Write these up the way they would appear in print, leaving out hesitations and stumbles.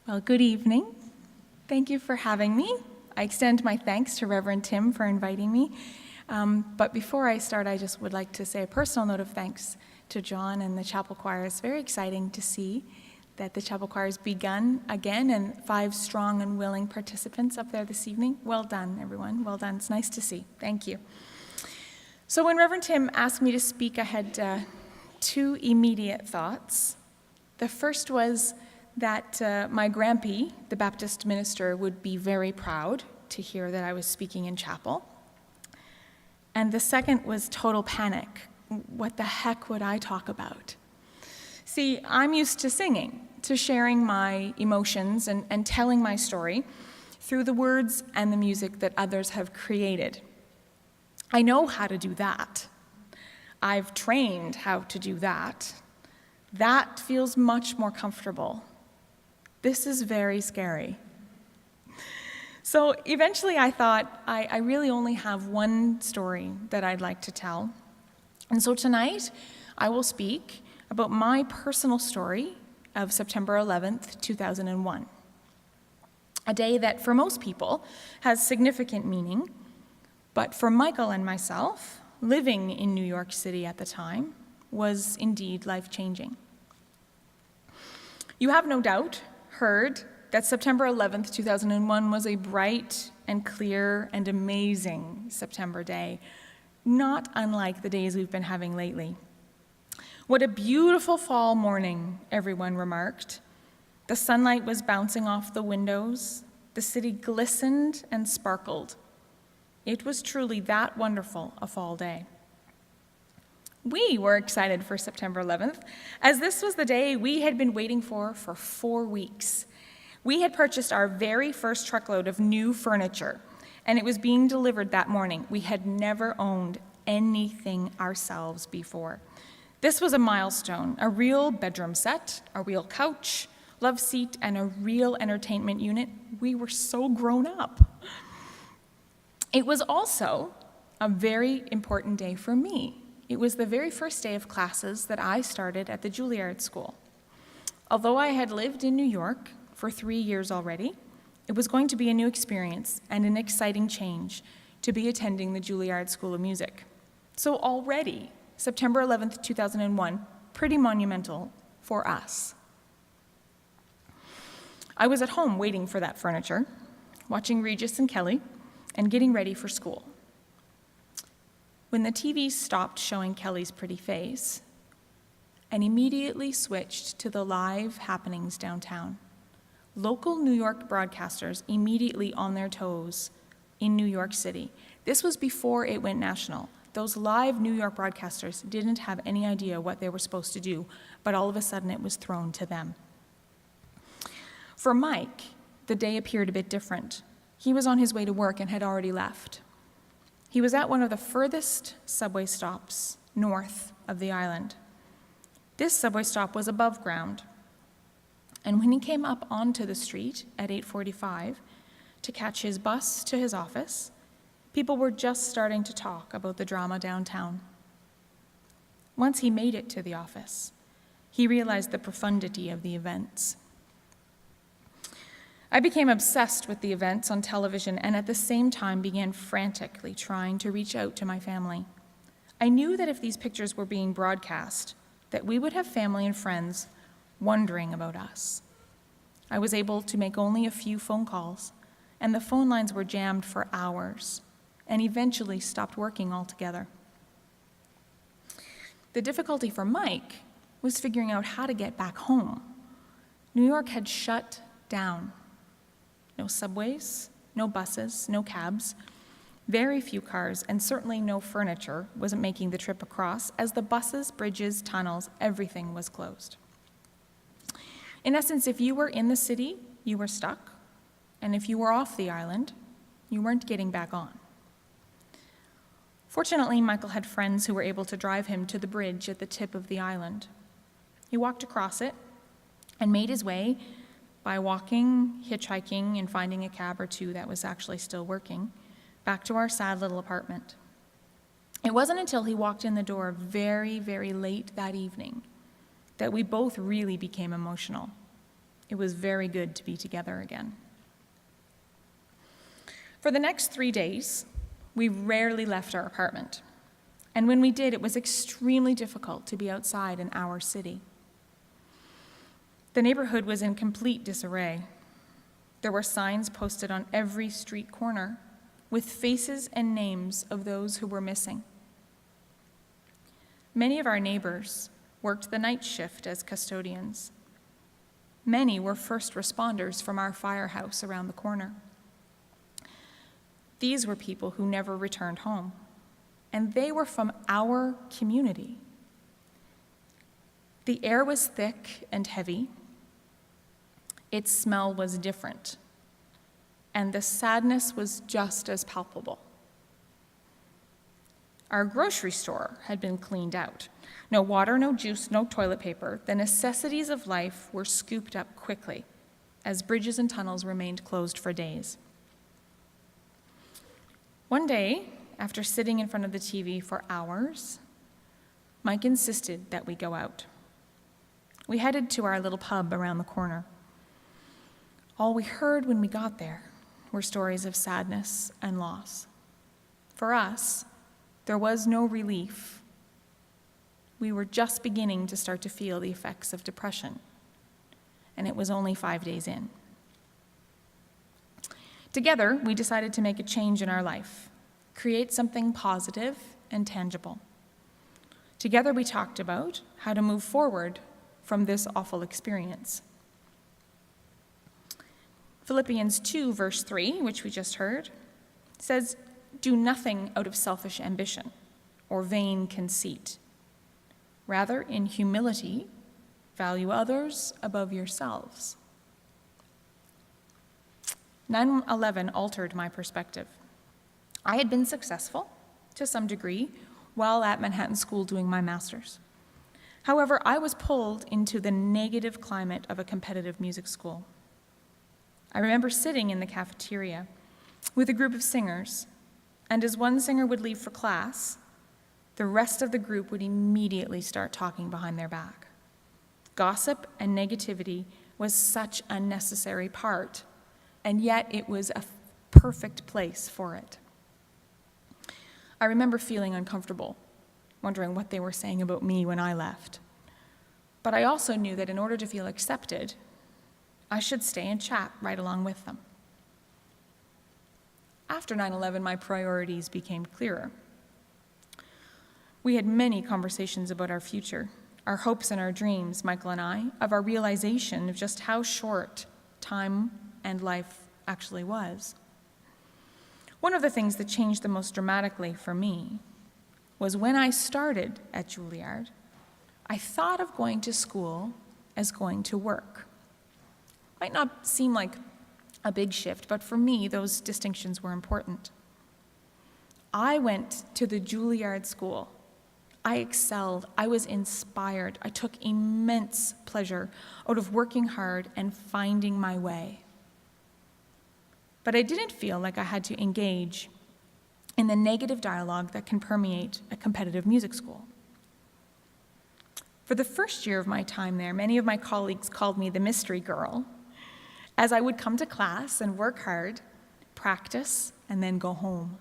Well, good evening. Thank you for having me. I extend my thanks to Reverend Tim for inviting me. But before I start, I just would like to say a personal note of thanks to John and the chapel choir. It's very exciting to see that the chapel choir has begun again and 5 strong and willing participants up there this evening. Well done, everyone. Well done. It's nice to see. Thank you. So when Reverend Tim asked me to speak, I had 2 immediate thoughts. The first was that my grampy, the Baptist minister, would be very proud to hear that I was speaking in chapel. And the second was total panic. What the heck would I talk about? See, I'm used to singing, to sharing my emotions and telling my story through the words and the music that others have created. I know how to do that. I've trained how to do that. That feels much more comfortable. This is very scary. So eventually I thought, I really only have one story that I'd like to tell. And so tonight I will speak about my personal story of September 11th, 2001. A day that for most people has significant meaning, but for Michael and myself, living in New York City at the time, was indeed life-changing. You have no doubt heard that September 11th, 2001 was a bright and clear and amazing September day, not unlike the days we've been having lately. What a beautiful fall morning, everyone remarked. The sunlight was bouncing off the windows. The city glistened and sparkled. It was truly that wonderful a fall day. We were excited for September 11th, as this was the day we had been waiting for 4 weeks. We had purchased our very first truckload of new furniture, and it was being delivered that morning. We had never owned anything ourselves before. This was a milestone, a real bedroom set, a real couch, love seat, and a real entertainment unit. We were so grown up. It was also a very important day for me. It was the very first day of classes that I started at the Juilliard School. Although I had lived in New York for 3 years already, it was going to be a new experience and an exciting change to be attending the Juilliard School of Music. So already, September 11th, 2001, pretty monumental for us. I was at home waiting for that furniture, watching Regis and Kelly, and getting ready for school. When the TV stopped showing Kelly's pretty face and immediately switched to the live happenings downtown, local New York broadcasters immediately on their toes in New York City. This was before it went national. Those live New York broadcasters didn't have any idea what they were supposed to do, but all of a sudden it was thrown to them. For Mike, the day appeared a bit different. He was on his way to work and had already left. He was at one of the furthest subway stops north of the island. This subway stop was above ground, and when he came up onto the street at 8:45 to catch his bus to his office, people were just starting to talk about the drama downtown. Once he made it to the office, he realized the profundity of the events. I became obsessed with the events on television and at the same time began frantically trying to reach out to my family. I knew that if these pictures were being broadcast, that we would have family and friends wondering about us. I was able to make only a few phone calls, and the phone lines were jammed for hours and eventually stopped working altogether. The difficulty for Mike was figuring out how to get back home. New York had shut down. No subways, no buses, no cabs, very few cars, and certainly no furniture wasn't making the trip across, as the buses, bridges, tunnels, everything was closed. In essence, if you were in the city, you were stuck, and if you were off the island, you weren't getting back on. Fortunately, Michael had friends who were able to drive him to the bridge at the tip of the island. He walked across it and made his way by walking, hitchhiking, and finding a cab or two that was actually still working, back to our sad little apartment. It wasn't until he walked in the door very, very late that evening that we both really became emotional. It was very good to be together again. For the next 3 days, we rarely left our apartment. And when we did, it was extremely difficult to be outside in our city. The neighborhood was in complete disarray. There were signs posted on every street corner with faces and names of those who were missing. Many of our neighbors worked the night shift as custodians. Many were first responders from our firehouse around the corner. These were people who never returned home, and they were from our community. The air was thick and heavy. Its smell was different, and the sadness was just as palpable. Our grocery store had been cleaned out. No water, no juice, no toilet paper. The necessities of life were scooped up quickly as bridges and tunnels remained closed for days. One day, after sitting in front of the TV for hours, Mike insisted that we go out. We headed to our little pub around the corner. All we heard when we got there were stories of sadness and loss. For us, there was no relief. We were just beginning to start to feel the effects of depression, and it was only 5 days in. Together, we decided to make a change in our life, create something positive and tangible. Together, we talked about how to move forward from this awful experience. Philippians 2, verse 3, which we just heard, says, "Do nothing out of selfish ambition or vain conceit. Rather, in humility, value others above yourselves." 9/11 altered my perspective. I had been successful, to some degree, while at Manhattan School doing my master's. However, I was pulled into the negative climate of a competitive music school. I remember sitting in the cafeteria with a group of singers, and as one singer would leave for class, the rest of the group would immediately start talking behind their back. Gossip and negativity was such a necessary part, and yet it was a perfect place for it. I remember feeling uncomfortable, wondering what they were saying about me when I left. But I also knew that in order to feel accepted, I should stay and chat right along with them. After 9/11, my priorities became clearer. We had many conversations about our future, our hopes and our dreams, Michael and I, of our realization of just how short time and life actually was. One of the things that changed the most dramatically for me was when I started at Juilliard, I thought of going to school as going to work. Might not seem like a big shift, but for me, those distinctions were important. I went to the Juilliard School. I excelled. I was inspired. I took immense pleasure out of working hard and finding my way. But I didn't feel like I had to engage in the negative dialogue that can permeate a competitive music school. For the first year of my time there, many of my colleagues called me the mystery girl, as I would come to class and work hard, practice, and then go home.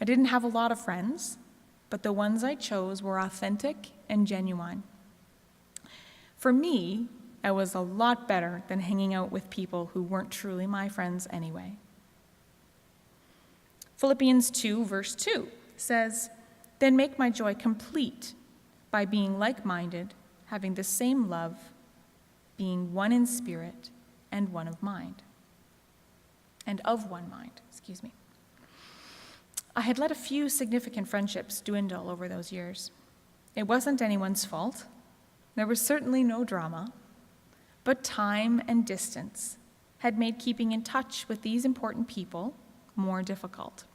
I didn't have a lot of friends, but the ones I chose were authentic and genuine. For me, it was a lot better than hanging out with people who weren't truly my friends anyway. Philippians 2, verse 2 says, "Then make my joy complete by being like-minded, having the same love, being one in spirit and one of mind." And of one mind, I had let a few significant friendships dwindle over those years. It wasn't anyone's fault. There was certainly no drama, but time and distance had made keeping in touch with these important people more difficult.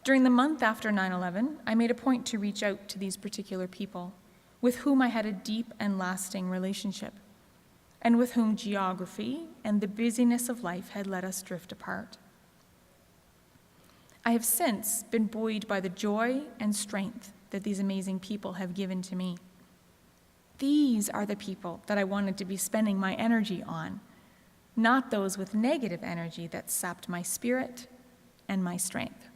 During the month after 9/11, I made a point to reach out to these particular people with whom I had a deep and lasting relationship, and with whom geography and the busyness of life had let us drift apart. I have since been buoyed by the joy and strength that these amazing people have given to me. These are the people that I wanted to be spending my energy on, not those with negative energy that sapped my spirit and my strength.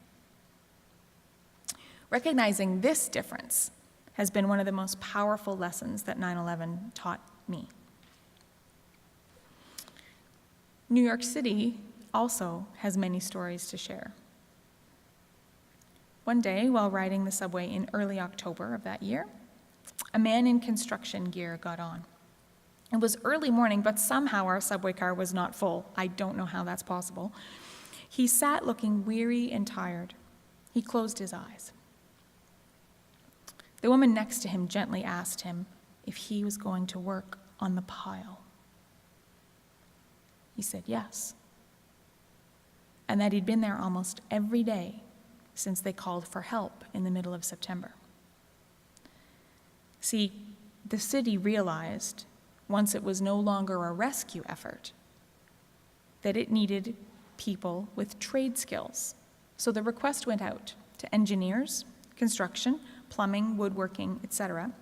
Recognizing this difference has been one of the most powerful lessons that 9/11 taught me. New York City also has many stories to share. One day, while riding the subway in early October of that year, a man in construction gear got on. It was early morning, but somehow our subway car was not full. I don't know how that's possible. He sat looking weary and tired. He closed his eyes. The woman next to him gently asked him if he was going to work on the pile. He said yes, and that he'd been there almost every day since they called for help in the middle of September. See, the city realized, once it was no longer a rescue effort, that it needed people with trade skills. So the request went out to engineers, construction, plumbing, woodworking, etc.,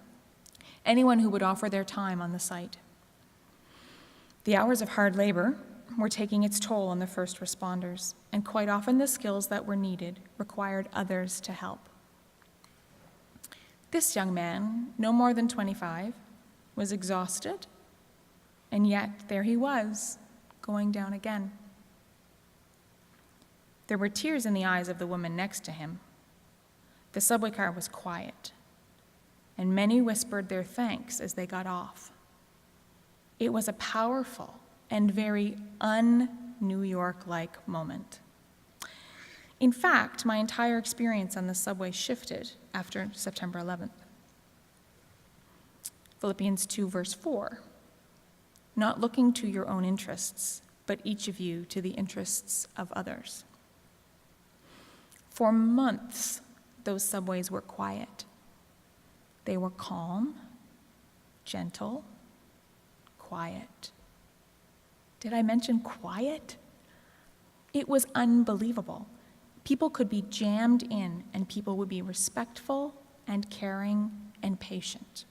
anyone who would offer their time on the site. The hours of hard labor were taking its toll on the first responders, and quite often the skills that were needed required others to help. This young man, no more than 25, was exhausted, and yet there he was, going down again. There were tears in the eyes of the woman next to him. The subway car was quiet, and many whispered their thanks as they got off. It was a powerful and very un-New York-like moment. In fact, my entire experience on the subway shifted after September 11th. Philippians 2, verse 4, not looking to your own interests, but each of you to the interests of others. For months, those subways were quiet. They were calm, gentle, quiet. Did I mention quiet? It was unbelievable. People could be jammed in, and people would be respectful and caring and patient.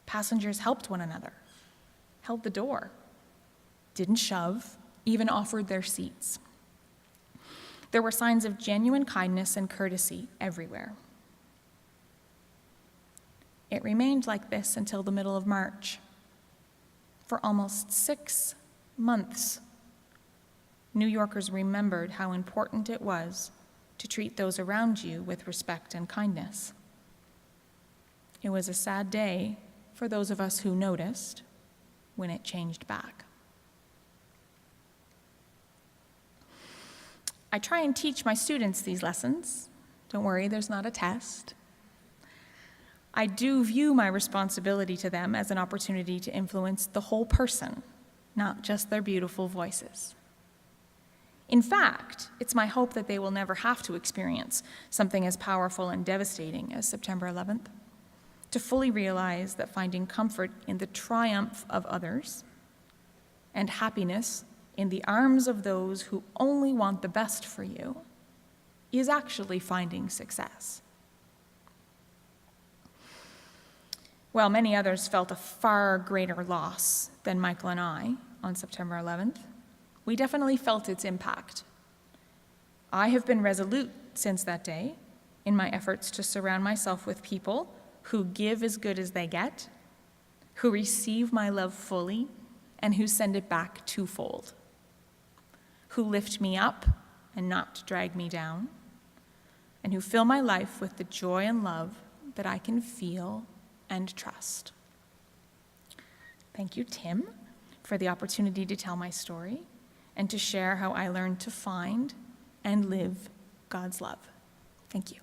Passengers helped one another, held the door, didn't shove, even offered their seats. There were signs of genuine kindness and courtesy everywhere. It remained like this until the middle of March. For almost 6 months, New Yorkers remembered how important it was to treat those around you with respect and kindness. It was a sad day for those of us who noticed when it changed back. I try and teach my students these lessons. Don't worry, there's not a test. I do view my responsibility to them as an opportunity to influence the whole person, not just their beautiful voices. In fact, it's my hope that they will never have to experience something as powerful and devastating as September 11th, to fully realize that finding comfort in the triumph of others and happiness in the arms of those who only want the best for you is actually finding success. While many others felt a far greater loss than Michael and I on September 11th, we definitely felt its impact. I have been resolute since that day in my efforts to surround myself with people who give as good as they get, who receive my love fully, and who send it back twofold, who lift me up and not drag me down, and who fill my life with the joy and love that I can feel and trust. Thank you, Tim, for the opportunity to tell my story and to share how I learned to find and live God's love. Thank you.